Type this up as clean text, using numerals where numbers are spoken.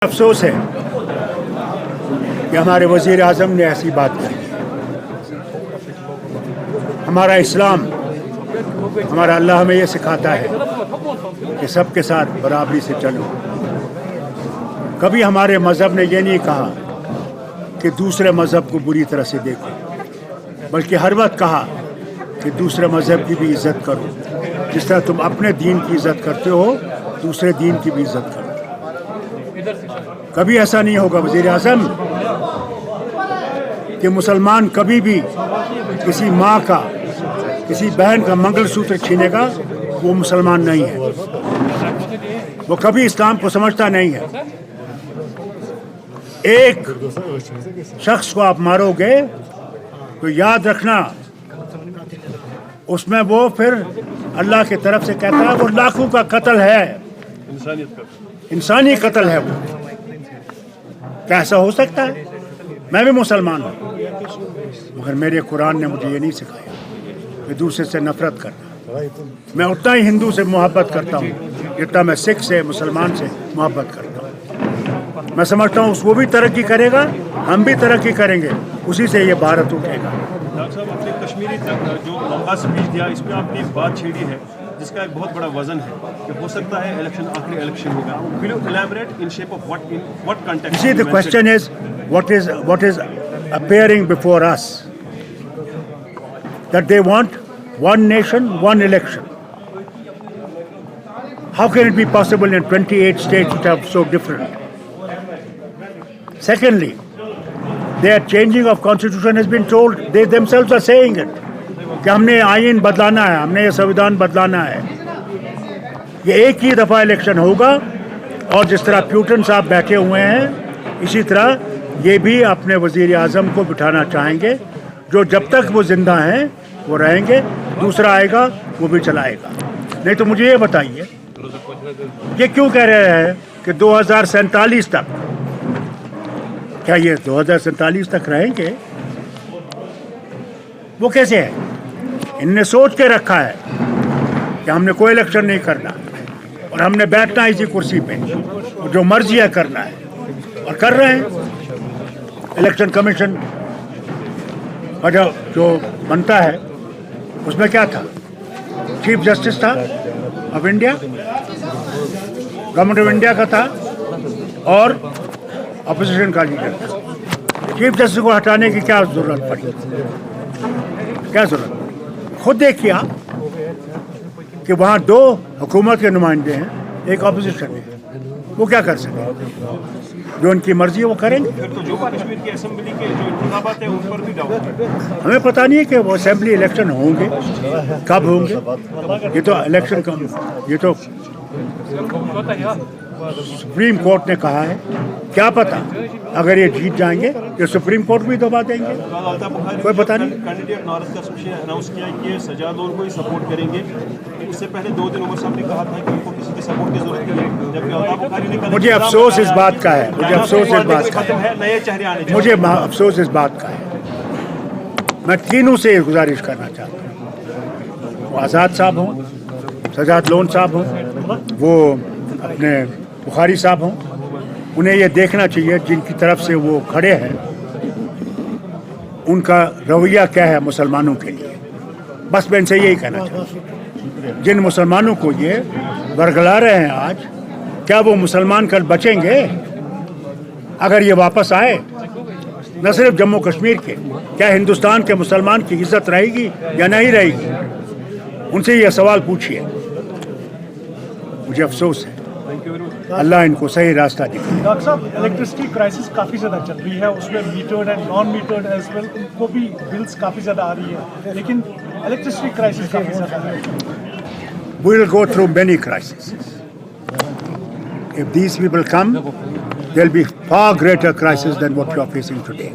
अफसोस है कि हमारे वज़ीर आज़म ने ऐसी बात कही। हमारा इस्लाम, हमारा अल्लाह हमें ये सिखाता है कि सबके साथ बराबरी से चलो। कभी हमारे मज़हब ने ये नहीं कहा कि दूसरे मज़हब को बुरी तरह से देखो, बल्कि हर वक्त कहा कि दूसरे मज़हब की भी इज़्ज़त करो। जिस तरह तुम अपने दीन की इज़्ज़त करते हो, दूसरे दीन की भी इज़्ज़त करो। कभी ऐसा नहीं होगा वज़ीर आज़म कि मुसलमान कभी भी किसी माँ का, किसी बहन का मंगलसूत्र छीनेगा, वो मुसलमान नहीं है, वो कभी इस्लाम को समझता नहीं है। एक शख्स को आप मारोगे तो याद रखना उसमें वो फिर अल्लाह की तरफ से कहता है वो लाखों का कत्ल है, इंसानी कत्ल है। वो कैसा हो सकता है? मैं भी मुसलमान हूँ, मगर मेरे कुरान ने मुझे ये नहीं सिखाया कि दूसरे से नफरत करना। मैं उतना ही हिंदू से मोहब्बत करता हूँ जितना मैं सिख से, मुसलमान से मोहब्बत करता हूँ। मैं समझता हूँ वो भी तरक्की करेगा, हम भी तरक्की करेंगे, उसी से ये भारत उठेगा। डॉक्टर साहब, अपने कश्मीरी तक जो लंबा स्पीच दिया, इसमें आपने एक बात छेड़ी है जिसका एक बहुत बड़ा वजन है कि हो सकता है इलेक्शन आखिरी इलेक्शन होगा। Will you elaborate in shape of what context? See, the question is what is appearing before us, that they want one nation, one election. How can it be possible in 28 states which are so different? Secondly, their changing of constitution has been told, they themselves are saying it, कि हमने आईन बदलाना है, हमने ये संविधान बदलाना है। ये एक ही दफ़ा इलेक्शन होगा और जिस तरह प्यूटन साहब बैठे हुए हैं, इसी तरह ये भी अपने वज़ीर आज़म को बिठाना चाहेंगे। जो जब तक वो ज़िंदा हैं वो रहेंगे, दूसरा आएगा वो भी चलाएगा। नहीं तो मुझे ये बताइए, ये क्यों कह रहे हैं कि 2047 तक? क्या ये 2047 तक रहेंगे? वो कैसे है? इनने सोच के रखा है कि हमने कोई इलेक्शन नहीं करना और हमने बैठना इसी कुर्सी पे, और जो मर्जी है करना है, और कर रहे हैं। इलेक्शन कमीशन जो बनता है उसमें क्या था? चीफ जस्टिस था of India, government of India का था, और अपोजिशन का लीडर था। चीफ जस्टिस को हटाने की क्या जरूरत पड़ी? क्या जरूरत? खुद देखिए आप कि वहाँ 2 हुकूमत के नुमाइंदे हैं, एक अपोजिशन है, वो क्या कर सकें? जो उनकी मर्जी है वो करेंगे। फिर तो जम्मू कश्मीर की असेंबली के जो इंतखाबात हैं उन पर भी डाउट है। हमें पता नहीं है कि वो असेंबली इलेक्शन होंगे, कब होंगे। ये तो इलेक्शन का, ये तो सुप्रीम कोर्ट ने कहा है, क्या पता अगर ये जीत जाएंगे तो सुप्रीम कोर्ट भी दबा देंगे, कोई पता नहीं। कैंडिडेट नारद का अनाउंस किया कि सजाद लोगों को ही सपोर्ट करेंगे। उससे पहले 2 दिन उमर साहब ने कहा था कि उनको किसी के सपोर्ट की जरूरत नहीं है, जबकि अल्ताफ बुखारी ने कहा। मुझे अफसोस इस बात का है, मुझे अफसोस इस बात का है, नए चेहरे आने, मुझे अफसोस इस बात का है। मैं तीनों से गुजारिश करना चाहता हूँ, वो आज़ाद साहब हों, सजाद लोन साहब हों, वो अपने बुखारी साहब हों, उन्हें ये देखना चाहिए जिनकी तरफ से वो खड़े हैं उनका रवैया क्या है मुसलमानों के लिए। बस मैं इनसे यही कहना चाहता हूँ, जिन मुसलमानों को ये बरगला रहे हैं आज, क्या वो मुसलमान कल बचेंगे? अगर ये वापस आए, न सिर्फ जम्मू कश्मीर के, क्या हिंदुस्तान के मुसलमान की इज्जत रहेगी या नहीं रहेगी? उनसे ये सवाल पूछिए। मुझे अफसोस है, अल्लाह इनको सही रास्ता दिखाए। डॉक्टर साहब, इलेक्ट्रिसिटी क्राइसिस काफ़ी ज़्यादा चल रही है, उसमें metered and non metered as well, उनको भी बिल्स काफ़ी ज़्यादा आ रही है, लेकिन इलेक्ट्रिसिटी क्राइसिस काफ़ी ज़्यादा है। We will go through many crises. If these people come, there will be far greater crisis than what you are facing today.